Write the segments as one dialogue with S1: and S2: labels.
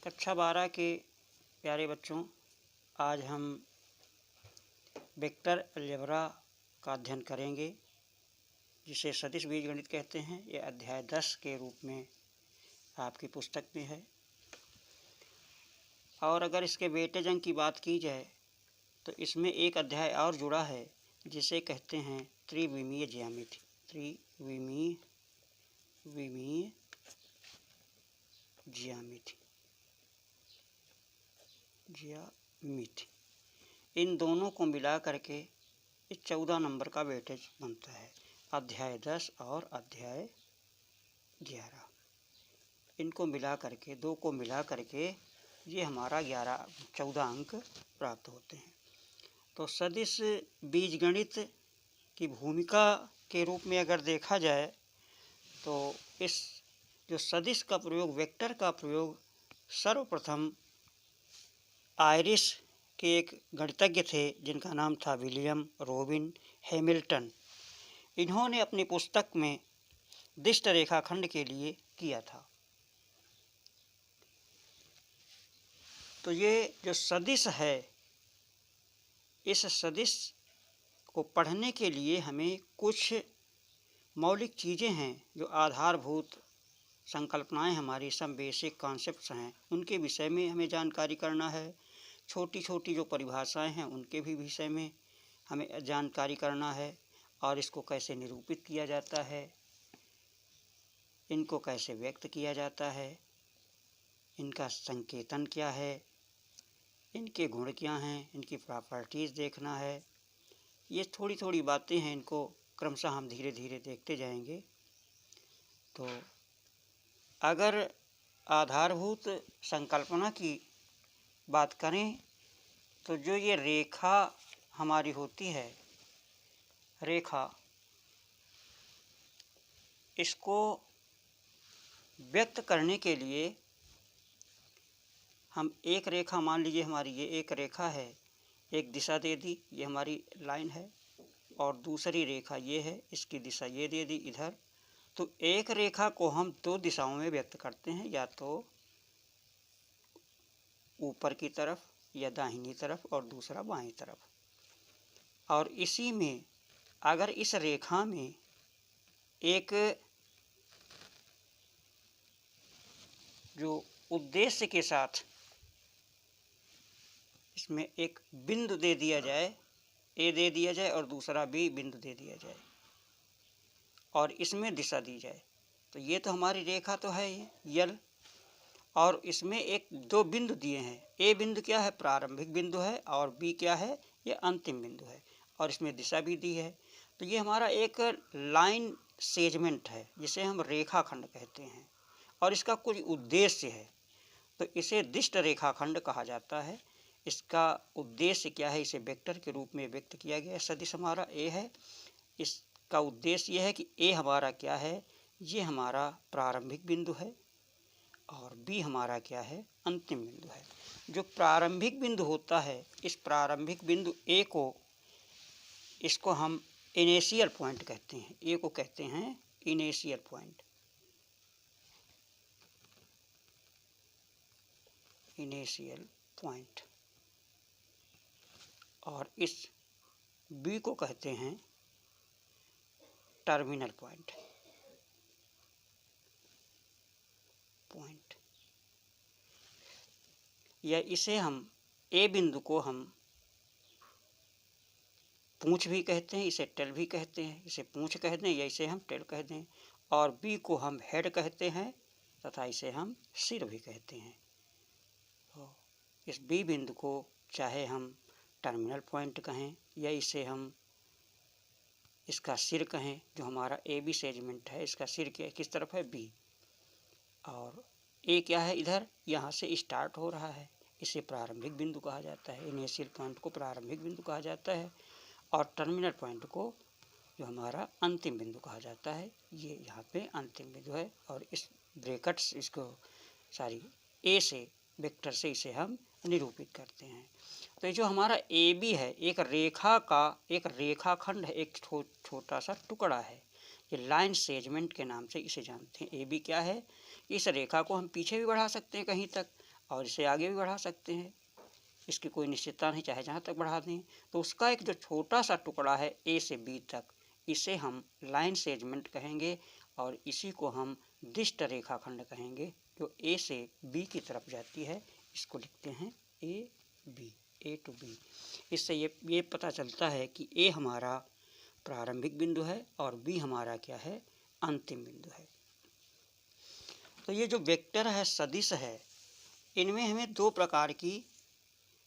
S1: कक्षा 12 के प्यारे बच्चों, आज हम वेक्टर अलजेब्रा का अध्ययन करेंगे, जिसे सदिश बीजगणित कहते हैं। यह अध्याय 10 के रूप में आपकी पुस्तक में है। और अगर इसके वेटेज अंक की बात की जाए तो इसमें एक अध्याय और जुड़ा है, जिसे कहते हैं त्रिविमीय ज्यामिति। त्रिविमीय ज्यामिति इन दोनों को मिला करके इस 14 नंबर का वेटेज बनता है। अध्याय 10 और अध्याय 11 इनको मिला करके, दो को मिला करके ये हमारा 14 अंक प्राप्त होते हैं। तो सदिश बीजगणित की भूमिका के रूप में अगर देखा जाए तो इस जो सदिश का प्रयोग, वेक्टर का प्रयोग सर्वप्रथम आयरिश के एक गणितज्ञ थे, जिनका नाम था विलियम रोबिन हैमिल्टन। इन्होंने अपनी पुस्तक में दिष्ट रेखाखंड के लिए किया था। तो ये जो सदिश है, इस सदिश को पढ़ने के लिए हमें कुछ मौलिक चीज़ें हैं, जो आधारभूत संकल्पनाएं हमारी, सब बेसिक कॉन्सेप्ट्स हैं, उनके विषय में हमें जानकारी करना है। छोटी छोटी जो परिभाषाएं हैं, उनके भी विषय में हमें जानकारी करना है। और इसको कैसे निरूपित किया जाता है, इनको कैसे व्यक्त किया जाता है, इनका संकेतन क्या है, इनके गुण क्या हैं, इनकी प्रॉपर्टीज़ देखना है। ये थोड़ी थोड़ी बातें हैं, इनको क्रमशः हम धीरे धीरे देखते जाएंगे। तो अगर आधारभूत संकल्पना की बात करें तो जो ये रेखा हमारी होती है, रेखा, इसको व्यक्त करने के लिए हम एक रेखा, मान लीजिए हमारी ये एक रेखा है, एक दिशा दे दी, ये हमारी लाइन है, और दूसरी रेखा ये है, इसकी दिशा ये दे दी इधर। तो एक रेखा को हम दो दिशाओं में व्यक्त करते हैं, या तो ऊपर की तरफ या दाहिनी तरफ, और दूसरा बाईं तरफ। और इसी में अगर इस रेखा में एक जो उद्देश्य के साथ इसमें एक बिंदु दे दिया जाए, ए दे दिया जाए, और दूसरा बी बिंदु दे दिया जाए, और इसमें दिशा दी जाए, तो ये तो हमारी रेखा तो है ये यल। और इसमें एक दो बिंदु दिए हैं, ए बिंदु क्या है, प्रारंभिक बिंदु है, और बी क्या है, ये अंतिम बिंदु है, और इसमें दिशा भी दी है। तो ये हमारा एक लाइन सेगमेंट है, जिसे हम रेखाखंड कहते हैं, और इसका कुछ उद्देश्य है, तो इसे दिष्ट रेखाखंड कहा जाता है। इसका उद्देश्य क्या है, इसे वेक्टर के रूप में व्यक्त किया गया है। सदिश हमारा ए है, इसका उद्देश्य यह है कि ए हमारा क्या है, ये हमारा प्रारंभिक बिंदु है, और बी हमारा क्या है, अंतिम बिंदु है। जो प्रारंभिक बिंदु होता है, इस प्रारंभिक बिंदु ए को, इसको हम इनिशियल पॉइंट कहते हैं। ए को कहते हैं इनिशियल पॉइंट, इनिशियल पॉइंट। और इस बी को कहते हैं टर्मिनल पॉइंट, या इसे हम, ए बिंदु को हम पूंछ भी कहते हैं, इसे टेल भी कहते हैं, इसे पूंछ कह दें या इसे हम टेल कह दें। और बी को हम हेड कहते हैं, तथा इसे हम सिर भी कहते हैं। तो इस बी बिंदु को चाहे हम टर्मिनल पॉइंट कहें, या इसे हम इसका सिर कहें, जो हमारा ए बी सेगमेंट है, इसका सिर किस तरफ है, बी। और ए क्या है, इधर यहाँ से स्टार्ट हो रहा है, इसे प्रारंभिक बिंदु कहा जाता है। इनिशियल पॉइंट को प्रारंभिक बिंदु कहा जाता है, और टर्मिनल पॉइंट को जो हमारा अंतिम बिंदु कहा जाता है। ये यहाँ पे अंतिम बिंदु है, और इस ब्रैकेट्स, इसको सारी ए से, वेक्टर से इसे हम निरूपित करते हैं। तो ये जो हमारा ए बी है, एक रेखा का, एक रेखाखंड है, एक छोटा सा टुकड़ा है। ये लाइन सेगमेंट के नाम से इसे जानते हैं। ए बी क्या है, इस रेखा को हम पीछे भी बढ़ा सकते हैं कहीं तक, और इसे आगे भी बढ़ा सकते हैं, इसकी कोई निश्चितता नहीं, चाहे जहाँ तक बढ़ा दें। तो उसका एक जो छोटा सा टुकड़ा है ए से बी तक, इसे हम लाइन सेगमेंट कहेंगे और इसी को हम दिष्ट रेखाखंड कहेंगे, जो ए से बी की तरफ जाती है। इसको लिखते हैं A B, A to B. इससे ये पता चलता है कि ए हमारा प्रारंभिक बिंदु है और बी हमारा क्या है, अंतिम बिंदु है। तो ये जो वेक्टर है, सदिश है, इनमें हमें दो प्रकार की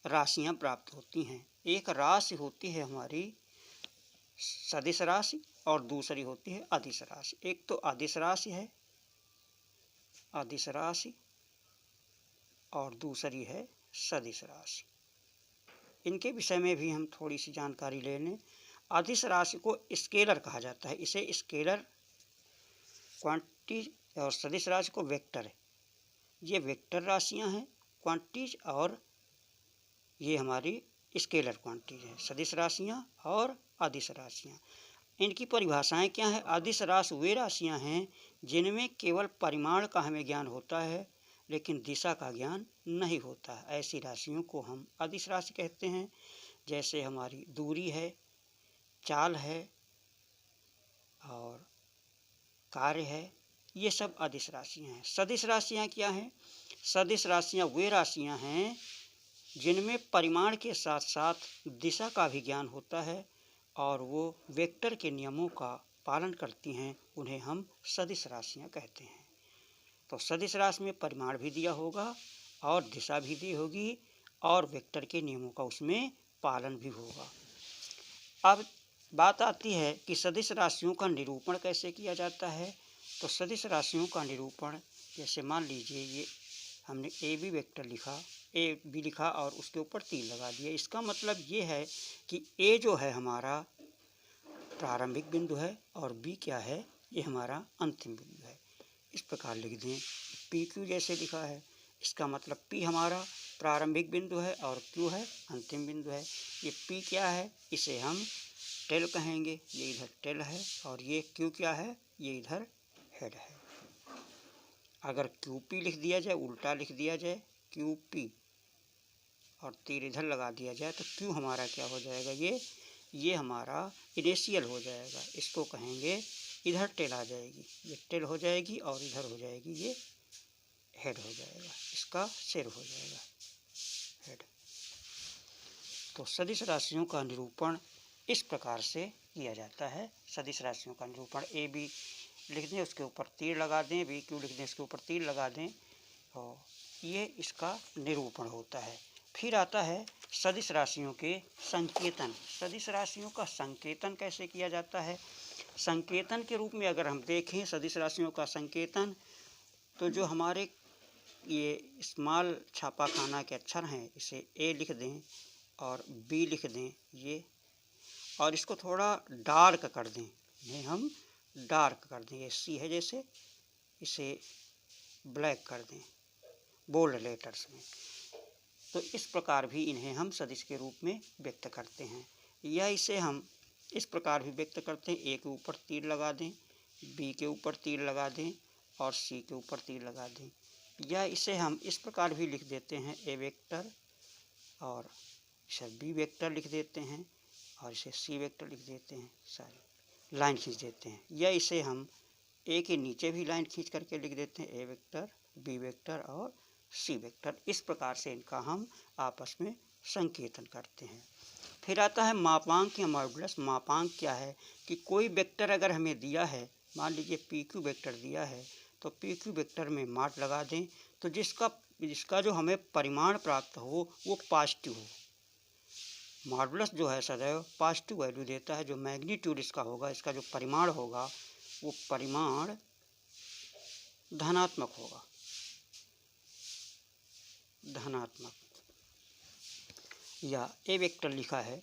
S1: राशियां प्राप्त होती हैं। एक राशि होती है हमारी सदिश राशि और दूसरी होती है अदिश राशि। एक तो अदिश राशि है, अदिश राशि, और दूसरी है सदिश राशि। इनके विषय में भी हम थोड़ी सी जानकारी ले लें। अदिश राशि को स्केलर कहा जाता है, इसे स्केलर क्वांटिटी, और सदिश राशि को वेक्टर है। ये वेक्टर राशियां हैं क्वांटिटीज, और ये हमारी स्केलर क्वांटिटीज हैं, सदिश राशियां और अदिश राशियां। इनकी परिभाषाएं क्या है? अदिश राशि वे राशियां हैं जिनमें केवल परिमाण का हमें ज्ञान होता है लेकिन दिशा का ज्ञान नहीं होता है। ऐसी राशियों को हम अदिश राशि कहते हैं। जैसे हमारी दूरी है, चाल है और कार्य है, ये सब अदिश राशियां हैं। सदिश राशियां क्या हैं? सदिश राशियां वे राशियां हैं जिनमें परिमाण के साथ साथ दिशा का भी ज्ञान होता है और वो वेक्टर के नियमों का पालन करती हैं, उन्हें हम सदिश राशियां कहते हैं। तो सदिश राशि में परिमाण भी दिया होगा और दिशा भी दी होगी और वेक्टर के नियमों का उसमें पालन भी होगा। अब बात आती है कि सदिश राशियों का निरूपण कैसे किया जाता है। तो सदिश राशियों का निरूपण, जैसे मान लीजिए ये हमने ए बी वेक्टर लिखा, ए बी लिखा और उसके ऊपर तीर लगा दिया। इसका मतलब ये है कि ए जो है हमारा प्रारंभिक बिंदु है और बी क्या है, ये हमारा अंतिम बिंदु है। इस प्रकार लिख दें, पी क्यू जैसे लिखा है, इसका मतलब पी हमारा प्रारंभिक बिंदु है और क्यू है अंतिम बिंदु है। ये पी क्या है, इसे हम टेल कहेंगे, ये इधर टेल है, और ये क्यू क्या है, ये इधर हेड है। अगर क्यू पी लिख दिया जाए, उल्टा लिख दिया जाए क्यू पी और तीर इधर लगा दिया जाए, तो क्यू हमारा क्या हो जाएगा, ये हमारा इनिशियल हो जाएगा। इसको कहेंगे, इधर टेल आ जाएगी, ये टेल हो जाएगी और इधर हो जाएगी, ये हेड हो जाएगा, इसका सिर हो जाएगा, हेड। तो सदिश राशियों का निरूपण इस प्रकार से किया जाता है। सदिश राशियों का निरूपण ए बी लिख दें, उसके ऊपर तीर लगा दें, बी क्यू लिख दें, इसके ऊपर तीर लगा दें, और ये इसका निरूपण होता है। फिर आता है सदिश राशियों के संकेतन। सदिश राशियों का संकेतन कैसे किया जाता है? संकेतन के रूप में अगर हम देखें सदिश राशियों का संकेतन, तो जो हमारे ये स्मॉल छापाखाना के अक्षर हैं, इसे ए लिख दें और बी लिख दें, ये, और इसको थोड़ा डार्क कर दें, इन्हें हम डार्क कर दें। ये सी है जैसे, इसे ब्लैक कर दें बोल्ड लेटर्स में। तो इस प्रकार भी इन्हें हम सदिश के रूप में व्यक्त करते हैं। या इसे हम इस प्रकार भी व्यक्त करते हैं, ए के ऊपर तीर लगा दें, बी के ऊपर तीर लगा दें और सी के ऊपर तीर लगा दें। या इसे हम इस प्रकार भी लिख देते हैं, ए वेक्टर, और इसे बी वेक्टर लिख देते हैं और इसे सी वेक्टर लिख देते हैं, सारी लाइन खींच देते हैं। या इसे हम ए के नीचे भी लाइन खींच करके लिख देते हैं, ए वेक्टर, बी वेक्टर और सी वेक्टर। इस प्रकार से इनका हम आपस में संकेतन करते हैं। फिर आता है मापांक या मॉडुलस। मापांक क्या है कि कोई वेक्टर अगर हमें दिया है, मान लीजिए पी क्यू वेक्टर दिया है, तो पी क्यू वेक्टर में मार्क लगा दें, तो जिसका जो हमें परिमाण प्राप्त हो वो पॉजिटिव हो। मॉडुलस जो है सदैव पॉजिटिव वैल्यू देता है। जो मैग्नीट्यूड इसका होगा, इसका जो परिमाण होगा, वो परिमाण धनात्मक होगा, धनात्मक। या ए वेक्टर लिखा है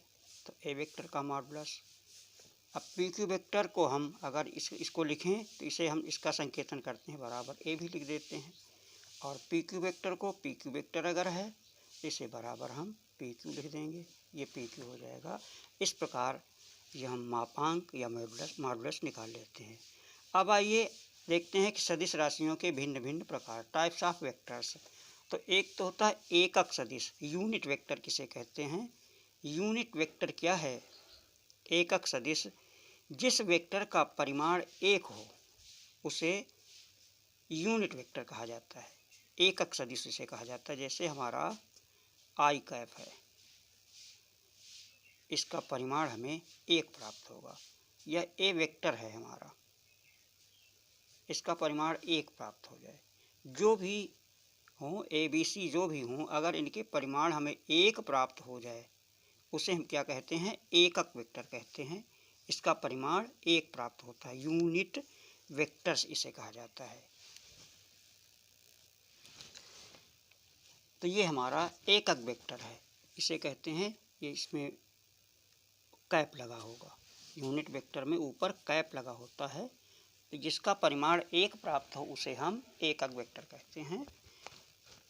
S1: तो ए वेक्टर का मॉडुलस। अब पी क्यू वेक्टर को हम अगर इसको लिखें तो इसे हम इसका संकेतन करते हैं, बराबर ए भी लिख देते हैं, और पी क्यू वेक्टर को, पी क्यू वेक्टर अगर है इसे बराबर हम पी क्यू लिख देंगे, ये पी क्यू हो जाएगा। इस प्रकार ये हम मापांक या मॉडुलस निकाल लेते हैं। अब आइए देखते हैं कि सदिश राशियों के भिन्न भिन्न प्रकार, टाइप्स ऑफ वेक्टर्स। तो एक तो होता है एकक सदिश, यूनिट वेक्टर किसे कहते हैं। यूनिट वेक्टर क्या है? एकक सदिश जिस वेक्टर का परिमाण एक हो उसे यूनिट वेक्टर कहा जाता है, एकक सदिश इसे कहा जाता है। जैसे हमारा आई कैप है, इसका परिमाण हमें एक प्राप्त होगा। यह ए वेक्टर है हमारा, इसका परिमाण एक प्राप्त हो जाए। जो भी हों, ए बी सी जो भी हों, अगर इनके परिमाण हमें एक प्राप्त हो जाए उसे हम क्या कहते हैं? एकक वेक्टर कहते हैं। इसका परिमाण एक प्राप्त होता है, यूनिट वेक्टर्स इसे कहा जाता है। तो ये हमारा एकक वेक्टर है, इसे कहते हैं, ये इसमें कैप लगा होगा, यूनिट वेक्टर में ऊपर कैप लगा होता है। तो जिसका परिमाण एक प्राप्त हो उसे हम एकक वेक्टर कहते हैं।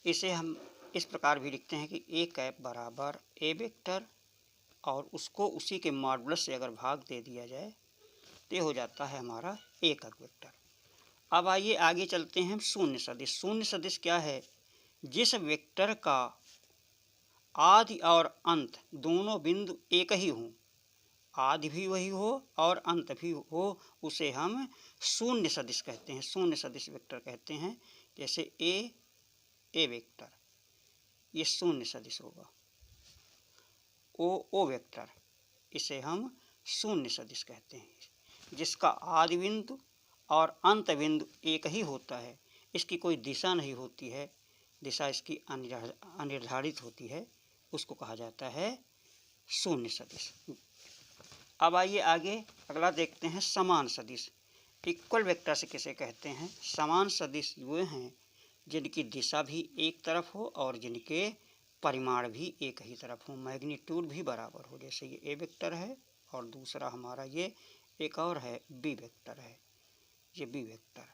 S1: इसे हम इस प्रकार भी लिखते हैं कि ए कैप बराबर ए वेक्टर और उसको उसी के मॉडुलस से अगर भाग दे दिया जाए तो हो जाता है हमारा एकक वेक्टर। अब आइए आगे चलते हैं शून्य सदिश। शून्य सदिश क्या है? जिस वेक्टर का आदि और अंत दोनों बिंदु एक ही हों, आदि भी वही हो और अंत भी हो, उसे हम शून्य सदिश कहते हैं, शून्य सदिश वेक्टर कहते हैं। जैसे ए वेक्टर, ये शून्य सदिश होगा। ओ वेक्टर, इसे हम शून्य सदिश कहते हैं। जिसका आदि बिंदु और अंत बिंदु एक ही होता है, इसकी कोई दिशा नहीं होती है, दिशा इसकी अनिर्धारित होती है, उसको कहा जाता है शून्य सदिश। अब आइए आगे अगला देखते हैं समान सदिश। इक्वल वेक्टर से किसे कहते हैं? समान सदिश वो हैं जिनकी दिशा भी एक तरफ हो और जिनके परिमाण भी एक ही तरफ हो, मैग्नीट्यूड भी बराबर हो। जैसे ये ए वेक्टर है और दूसरा हमारा ये एक और है बी वेक्टर है, ये बी वेक्टर।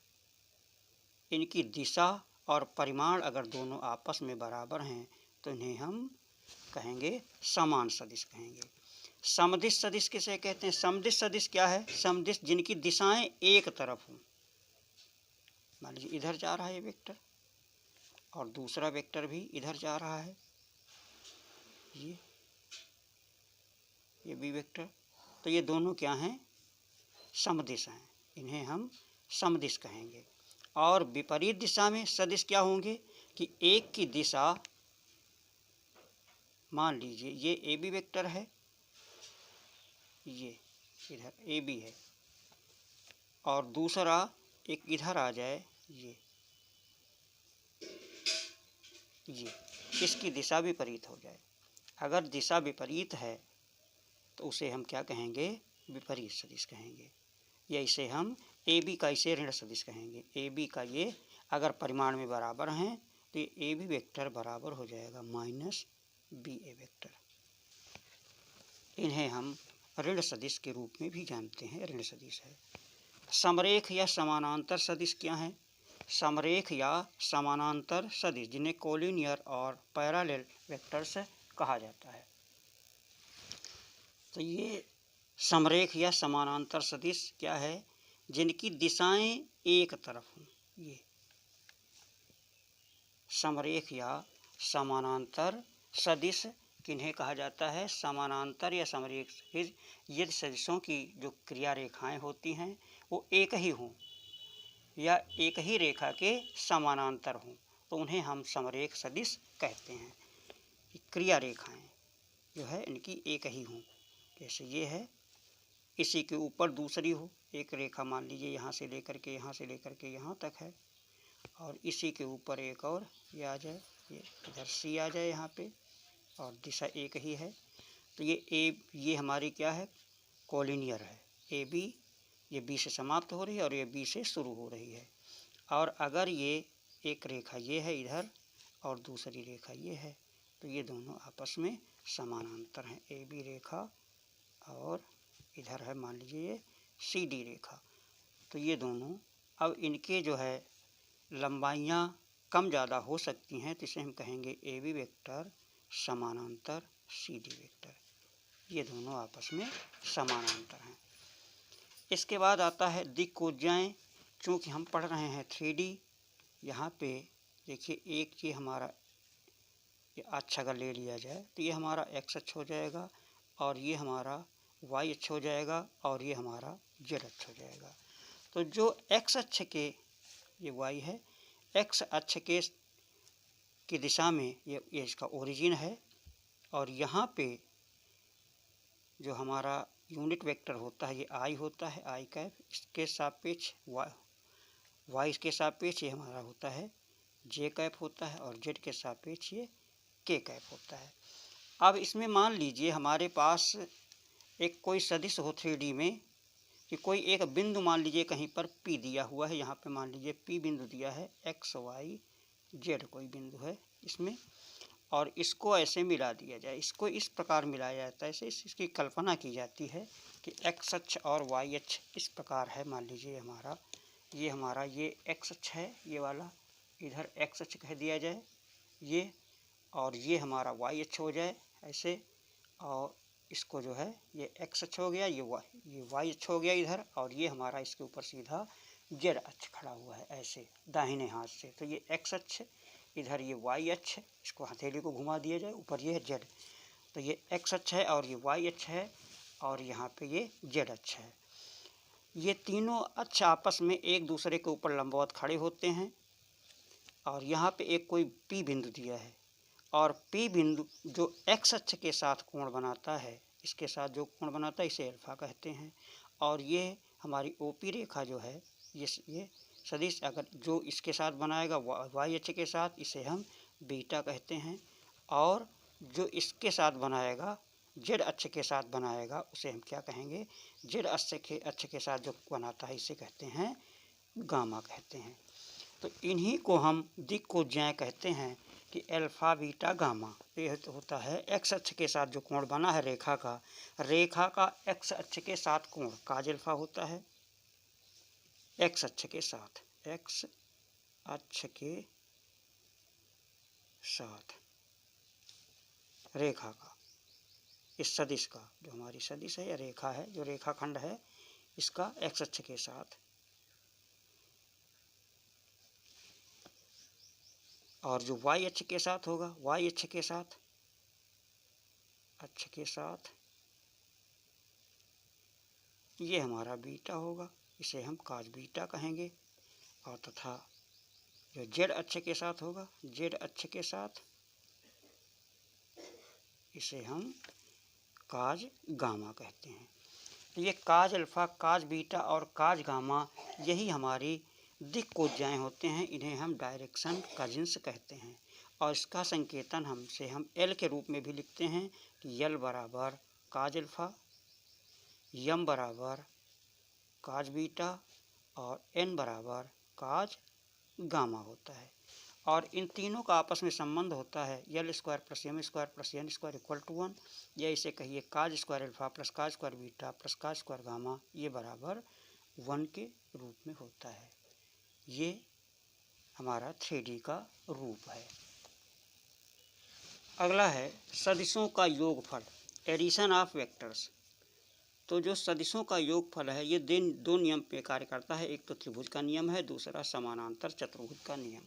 S1: इनकी दिशा और परिमाण अगर दोनों आपस में बराबर हैं तो इन्हें हम कहेंगे समान सदिश कहेंगे। समदिश सदिश किसे कहते हैं? समदिश सदिश क्या है? समदिश जिनकी दिशाएं एक तरफ हों। मान लीजिए इधर जा रहा है ये वेक्टर और दूसरा वेक्टर भी इधर जा रहा है, ये बी वेक्टर। तो ये दोनों क्या हैं? समदिश हैं, इन्हें हम समदिश कहेंगे। और विपरीत दिशा में सदिश क्या होंगे कि एक की दिशा, मान लीजिए ये ए बी वेक्टर है, ये इधर ए बी है और दूसरा एक इधर आ जाए, ये इसकी दिशा विपरीत हो जाए। अगर दिशा विपरीत है तो उसे हम क्या कहेंगे? विपरीत सदिश कहेंगे। या इसे हम ए बी का इसे ऋण सदिश कहेंगे। ए बी का ये अगर परिमाण में बराबर हैं तो ये ए बी वेक्टर बराबर हो जाएगा माइनस बी ए वेक्टर। इन्हें हम ऋण सदिश के रूप में भी जानते हैं, ऋण सदिश है। समरेख या समानांतर सदिश क्या है? समरेख या समानांतर सदिश जिन्हें कोलिनियर और पैरेलल वेक्टर्स कहा जाता है। तो ये समरेख या समानांतर सदिश क्या है? जिनकी दिशाएं एक तरफ हों। ये समरेख या समानांतर सदिश किन्हें कहा जाता है? समानांतर या समरेख सदिश यदि सदिशों की जो क्रिया रेखाएं होती हैं वो एक ही हों या एक ही रेखा के समानांतर हों तो उन्हें हम समरेख सदिश कहते हैं। क्रिया रेखाएं जो है इनकी एक ही हों, जैसे ये है, इसी के ऊपर दूसरी हो, एक रेखा मान लीजिए यहाँ से लेकर के यहाँ तक है और इसी के ऊपर एक और ये आ जाए, ये इधर सी आ जाए यहाँ पे और दिशा एक ही है। तो ये हमारी क्या है? कोलिनियर है। ए बी ये बी से समाप्त हो रही है और ये बी से शुरू हो रही है। और अगर ये एक रेखा ये है इधर और दूसरी रेखा ये है तो ये दोनों आपस में समानांतर हैं। ए बी रेखा और इधर है मान लीजिए ये सी डी रेखा। तो ये दोनों, अब इनके जो है लंबाइयाँ कम ज़्यादा हो सकती हैं तो इसे हम कहेंगे ए बी वेक्टर समानांतर सी डी वेक्टर। ये दोनों आपस में समानांतर हैं। इसके बाद आता है दिक्कोज्जाएँ। चूँकि हम पढ़ रहे हैं 3D, यहाँ पे देखिए एक ये हमारा ये अक्ष अगर ले लिया जाए तो ये हमारा एक्स अक्ष हो जाएगा और ये हमारा वाई अक्ष हो जाएगा और ये हमारा जेड अक्ष हो जाएगा। तो जो एक्स अक्ष के ये वाई है, एक्स अक्ष के की दिशा में ये इसका ओरिजिन है और यहाँ पे जो हमारा यूनिट वेक्टर होता है ये आई होता है, आई कैप, इसके सापेक्ष वाई के सापेक्ष ये हमारा होता है जे कैप होता है और जेड के सापेक्ष ये के कैप होता है। अब इसमें मान लीजिए हमारे पास एक कोई सदिश हो 3D में कि कोई एक बिंदु मान लीजिए कहीं पर P दिया हुआ है, यहाँ पे मान लीजिए P बिंदु दिया है, एक्स वाई जेड कोई बिंदु है इसमें, और इसको ऐसे मिला दिया जाए, इसको इस प्रकार मिलाया जाता है, ऐसे इसकी कल्पना की जाती है कि एक्स अक्ष और वाई अक्ष इस प्रकार है। मान लीजिए हमारा ये एक्स अक्ष है, ये वाला इधर एक्स अक्ष कह दिया जाए ये, और ये हमारा वाई अक्ष हो जाए ऐसे, और इसको जो है ये एक्स अक्ष हो गया, ये वाई अक्ष हो गया इधर, और ये हमारा इसके ऊपर सीधा जेड अक्ष खड़ा हुआ है ऐसे दाहिने हाथ से। तो ये एक्स अक्ष, इधर ये वाई अक्ष, इसको हथेली को घुमा दिया जाए, ऊपर ये है जेड, तो ये एक्स अक्ष है और ये वाई अक्ष है और यहाँ पे ये जेड अक्ष है। ये तीनों अक्ष आपस में एक दूसरे के ऊपर लंबवत खड़े होते हैं और यहाँ पे एक कोई पी बिंदु दिया है और पी बिंदु जो एक्स अक्ष के साथ कोण बनाता है, इसके साथ जो कोण बनाता है इसे अल्फा कहते हैं। और ये हमारी ओपी रेखा जो है ये सदिश अगर जो इसके साथ बनाएगा वाई अक्ष के साथ, इसे हम बीटा कहते हैं, और जो इसके साथ बनाएगा जेड अक्ष के साथ बनाएगा उसे हम क्या कहेंगे, जेड अक्ष के साथ जो बनाता है इसे कहते हैं गामा कहते हैं। तो इन्हीं को हम दिक्कोज्याएं कहते हैं कि अल्फा बीटा गामा। ये होता है एक्स अक्ष के साथ जो कोण बना है रेखा का एक्स अक्ष के साथ कोण काज अल्फा होता है, एक्स अक्ष के साथ, एक्स अक्ष के साथ रेखा का, इस सदिश का, जो हमारी सदिश है या रेखा है, जो रेखाखंड है इसका एक्स अक्ष के साथ, और जो वाई अक्ष के साथ होगा, वाई अक्ष के साथ ये हमारा बीटा होगा, इसे हम काज बीटा कहेंगे। और तथा जो जेड अक्ष के साथ होगा, जेड अक्ष के साथ इसे हम काज गामा कहते हैं। तो ये काज अल्फा, काज बीटा और काज गामा यही हमारी दिक्कोज्याएं होते हैं, इन्हें हम डायरेक्शन कजिन्स कहते हैं। और इसका संकेतन हम एल के रूप में भी लिखते हैं कि यल बराबर काज अल्फा, यम बराबर काज बीटा और एन बराबर काज गामा होता है। और इन तीनों का आपस में संबंध होता है L square plus M square plus N square equal to 1, या इसे कहिए cos square alpha plus cos square beta plus cos square gamma, ये बराबर 1 के रूप में होता है। ये हमारा 3D का रूप है। अगला है सदिशों का योगफल, एडिशन ऑफ वेक्टर्स। तो जो सदिशों का योगफल है ये दो नियम पे कार्य करता है, एक तो त्रिभुज का नियम है, दूसरा समानांतर चतुर्भुज का नियम।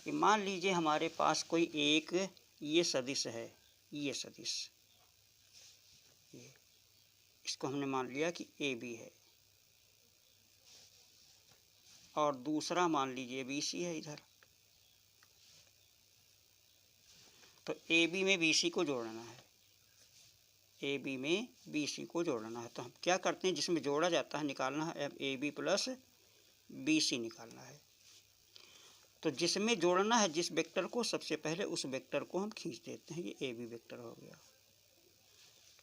S1: ये मान लीजिए हमारे पास कोई एक ये सदिश है, ये सदिश, ये इसको हमने मान लिया कि ए बी है, और दूसरा मान लीजिए बी सी है इधर। तो ए बी में बी सी को जोड़ना है, ए बी में बी सी को जोड़ना है। तो हम क्या करते हैं, जिसमें जोड़ा जाता है निकालना है, अब A B plus B C निकालना है। तो जिसमें जोड़ना है जिस वेक्टर को, सबसे पहले उस वेक्टर को हम खींच देते हैं, ये ए बी वेक्टर हो गया।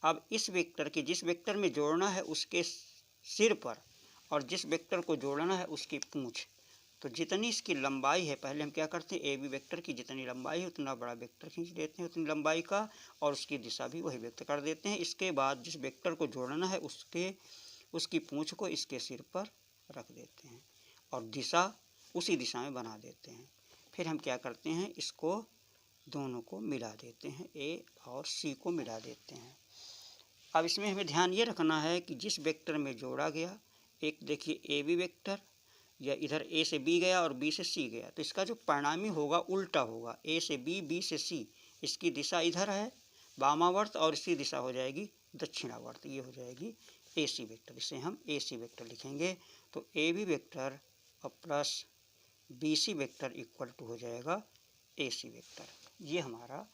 S1: अब इस वेक्टर के जिस वेक्टर में जोड़ना है उसके सिर पर और जिस वेक्टर को जोड़ना है उसकी पूंछ, तो जितनी इसकी लंबाई है, पहले हम क्या करते हैं, ए बी वेक्टर की जितनी लंबाई है उतना बड़ा वेक्टर खींच देते हैं, उतनी लंबाई का, और उसकी दिशा भी वही व्यक्त कर देते हैं। इसके बाद जिस वेक्टर को जोड़ना है उसकी पूंछ को इसके सिर पर रख देते हैं और दिशा उसी दिशा में बना देते हैं। फिर हम क्या करते हैं, इसको दोनों को मिला देते हैं, ए और सी को मिला देते हैं। अब इसमें हमें ध्यान ये रखना है कि जिस वेक्टर में जोड़ा गया, एक देखिए ए बी वेक्टर, या इधर ए से बी गया और बी से सी गया, तो इसका जो परिणामी होगा उल्टा होगा, ए से बी, बी से सी। इसकी दिशा इधर है वामावर्त और इसकी दिशा हो जाएगी दक्षिणावर्त, ये हो जाएगी ए सी वेक्टर। इसे हम ए सी वेक्टर लिखेंगे। तो ए बी वेक्टर और plus B C vector equal to हो जाएगा ए सी वेक्टर। ये हमारा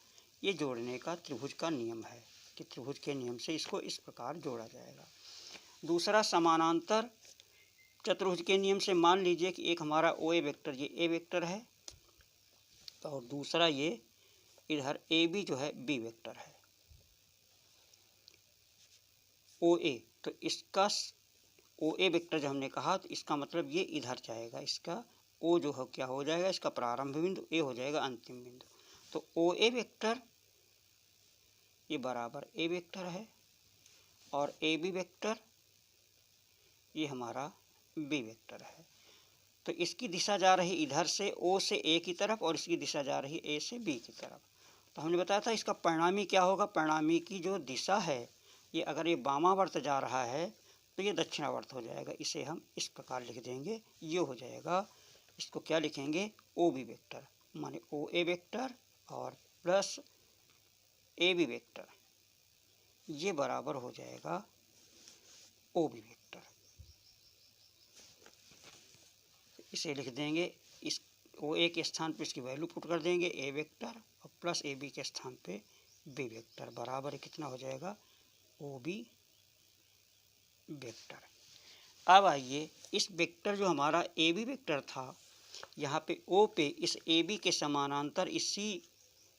S1: ये जोड़ने का त्रिभुज का नियम है कि त्रिभुज के नियम से इसको इस प्रकार जोड़ा जाएगा। दूसरा, समानांतर चतुर्भुज के नियम से मान लीजिए कि एक हमारा ओ ए वेक्टर, ये ए वेक्टर है, और दूसरा ये इधर ए बी जो है बी वेक्टर है, ओ ए। तो इसका ओ ए वेक्टर जो हमने कहा, तो इसका मतलब ये इधर जाएगा, इसका ओ जो हो क्या हो जाएगा, इसका प्रारंभ बिंदु, ए हो जाएगा अंतिम बिंदु। तो ओ ए वेक्टर ये बराबर ए वेक्टर है, और ए बी वेक्टर ये हमारा बी वेक्टर है। तो इसकी दिशा जा रही इधर से ओ से ए की तरफ, और इसकी दिशा जा रही ए से बी की तरफ। तो हमने बताया था इसका परिणामी क्या होगा, परिणामी की जो दिशा है, ये अगर ये वामावर्त जा रहा है तो ये दक्षिणावर्त हो जाएगा। इसे हम इस प्रकार लिख देंगे, ये हो जाएगा, इसको क्या लिखेंगे, ओ बी वेक्टर, माने ओ ए वेक्टर और प्लस ए बी वेक्टर, ये बराबर हो जाएगा ओ बी वेक्टर। इसे लिख देंगे, इस ओ ए के स्थान पर इसकी वैल्यू पुट कर देंगे ए वेक्टर, और प्लस ए बी के स्थान पे बी वेक्टर, बराबर कितना हो जाएगा, ओ बी वेक्टर। अब आइए, इस वेक्टर जो हमारा ए बी वेक्टर था, यहाँ पे ओ पे इस ए बी के समानांतर इसी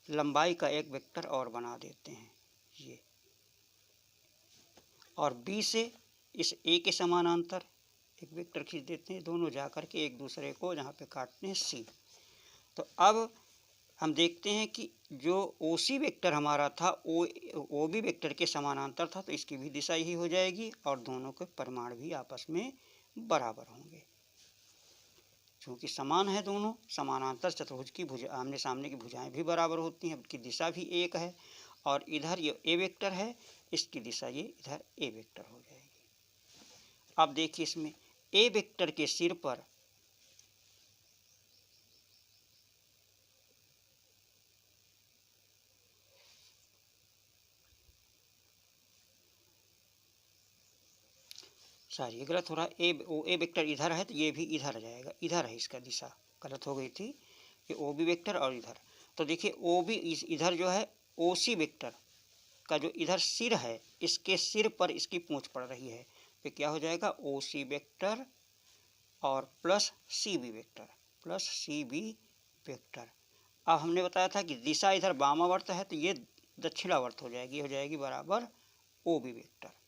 S1: लंबाई का एक वेक्टर और बना देते हैं ये, और बी से इस ए के समानांतर एक वेक्टर खींच देते हैं, दोनों जा कर के एक दूसरे को जहाँ पे काटते हैं सी। तो अब हम देखते हैं कि जो ओ सी वेक्टर हमारा था ओ बी वेक्टर के समानांतर था, तो इसकी भी दिशा यही हो जाएगी, और दोनों के परिमाण भी आपस में बराबर होंगे। चूँकि समान है दोनों, समानांतर चतुर्भुज की भुजा आमने सामने की भुजाएं भी बराबर होती हैं, उनकी दिशा भी एक है, और इधर ये ए वेक्टर है, इसकी दिशा ये इधर ए वेक्टर हो जाएगी। अब देखिए, इसमें ए वेक्टर के सिर पर ये गलत हो रहा है, ए वेक्टर इधर है तो ये भी इधर आ जाएगा, इधर है, इसका दिशा गलत हो गई थी, ये ओ बी वेक्टर और इधर। तो देखिए ओ बी इधर जो है ओ सी वेक्टर का जो इधर सिर है, इसके सिर पर इसकी पूंछ पड़ रही है, तो क्या हो जाएगा, ओ सी वेक्टर और plus C B vector, plus C B vector. अब हमने बताया था कि दिशा इधर वामावर्त है, तो ये दक्षिणावर्त हो जाएगी, बराबर ओ बी वेक्टर।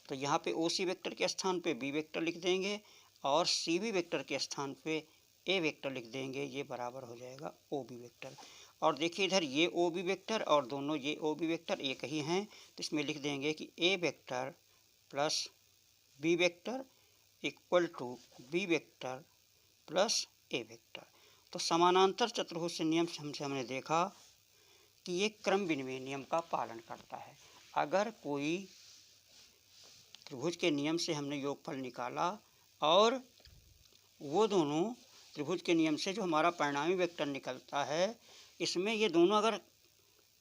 S1: तो यहाँ पे ओ सी वेक्टर के स्थान पे बी वेक्टर लिख देंगे, और सी बी वेक्टर के स्थान पे ए वेक्टर लिख देंगे, ये बराबर हो जाएगा ओ बी वेक्टर। और देखिए इधर ये ओ बी वेक्टर और दोनों ये ओ बी वेक्टर एक ही हैं, तो इसमें लिख देंगे कि A vector plus B vector equal to B vector plus A vector. तो समानांतर चतुर्भुज से नियम से हमने देखा कि ये क्रम विनिमय नियम का पालन करता है। अगर कोई त्रिभुज के नियम से हमने योगफल निकाला, और वो दोनों त्रिभुज के नियम से जो हमारा परिणामी वेक्टर निकलता है, इसमें ये दोनों अगर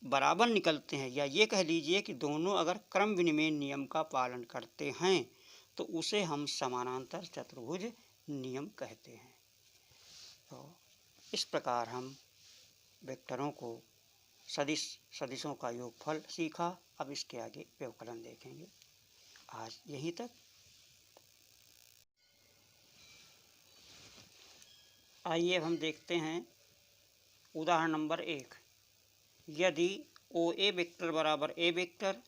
S1: बराबर निकलते हैं, या ये कह लीजिए कि दोनों अगर क्रम विनिमय नियम का पालन करते हैं, तो उसे हम समानांतर चतुर्भुज नियम कहते हैं। तो इस प्रकार हम वेक्टरों को सदिशों का योगफल सीखा। अब इसके आगे व्यवकलन देखेंगे। आज यहीं तक। आइए अब हम देखते हैं उदाहरण नंबर 1। यदि ओ ए वेक्टर बराबर ए वेक्टर,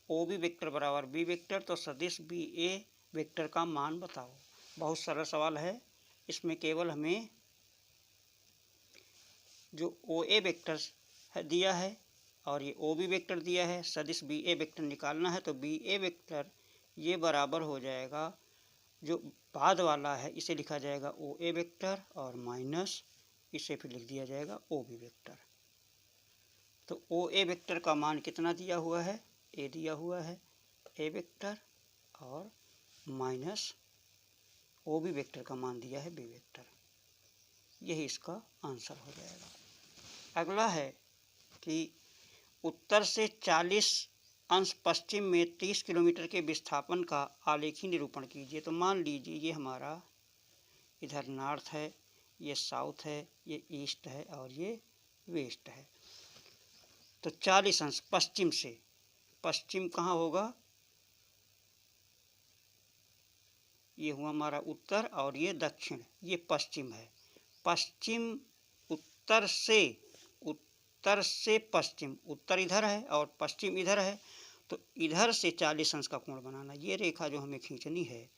S1: ओ बी वेक्टर बराबर बी वेक्टर, तो सदिश बी ए वेक्टर का मान बताओ। बहुत सरल सवाल है। इसमें केवल हमें जो ओ ए वेक्टर दिया है और ये ओ बी वेक्टर दिया है, सदिश बी ए वेक्टर निकालना है। तो बी ए वेक्टर ये बराबर हो जाएगा, जो बाद वाला है इसे लिखा जाएगा ओ ए वेक्टर, और माइनस इसे फिर लिख दिया जाएगा ओ बी वेक्टर। तो ओ ए वेक्टर का मान कितना दिया हुआ है, ए दिया हुआ है ए वेक्टर, और माइनस ओ बी वेक्टर का मान दिया है बी वेक्टर। यही इसका आंसर हो जाएगा। अगला है कि उत्तर से 40 अंश पश्चिम में 30 किलोमीटर के विस्थापन का आलेखी निरूपण कीजिए। तो मान लीजिए ये हमारा इधर नॉर्थ है, ये साउथ है, ये ईस्ट है और ये वेस्ट है। तो 40 अंश पश्चिम से, पश्चिम कहाँ होगा, ये हुआ हमारा उत्तर और ये दक्षिण, ये पश्चिम है। पश्चिम उत्तर से पश्चिम, उत्तर इधर है और पश्चिम इधर है, तो इधर से 40 अंश का कोण बनाना। ये रेखा जो हमें खींचनी है,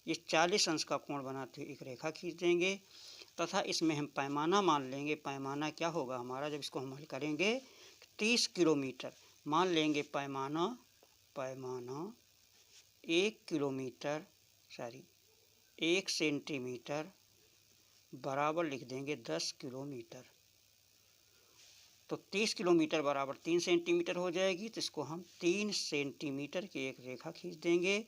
S1: ये 40 अंश का कोण बनाते हुए एक रेखा खींच देंगे तथा इसमें हम पैमाना मान लेंगे। पैमाना क्या होगा हमारा, जब इसको हम हल करेंगे 30 किलोमीटर मान लेंगे। पैमाना 1 किलोमीटर 1 सेंटीमीटर बराबर लिख देंगे 10 किलोमीटर। तो 30 किलोमीटर बराबर 3 सेंटीमीटर हो जाएगी। तो इसको हम 3 सेंटीमीटर की एक रेखा खींच देंगे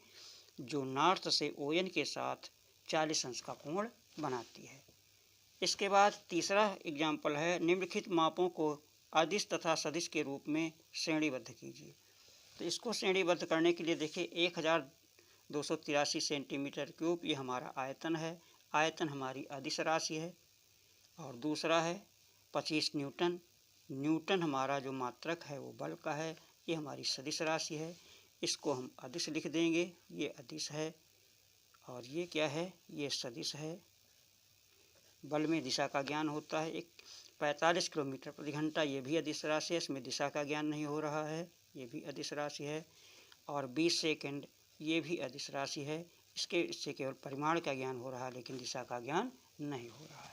S1: जो नॉर्थ से ओएन के साथ 40 अंश का कोण बनाती है। इसके बाद तीसरा एग्जाम्पल है, निम्नलिखित मापों को अदिश तथा सदिश के रूप में श्रेणीबद्ध कीजिए। तो इसको श्रेणीबद्ध करने के लिए देखिए 1283 सेंटीमीटर क्यूब ये हमारा आयतन है। आयतन हमारी अदिश राशि है। और दूसरा है 25 न्यूटन। न्यूटन हमारा जो मात्रक है वो बल का है। ये हमारी सदिश राशि है, इसको हम अदिश लिख देंगे। ये अदिश है और ये क्या है, ये सदिश है। बल में दिशा का ज्ञान होता है। 45 किलोमीटर प्रति घंटा, ये भी अदिश राशि है, इसमें दिशा का ज्ञान नहीं हो रहा है, ये भी अदिश राशि है। और 20 सेकंड, ये भी अदिश राशि है। इससे केवल परिमाण का ज्ञान हो रहा है लेकिन दिशा का ज्ञान नहीं हो रहा है।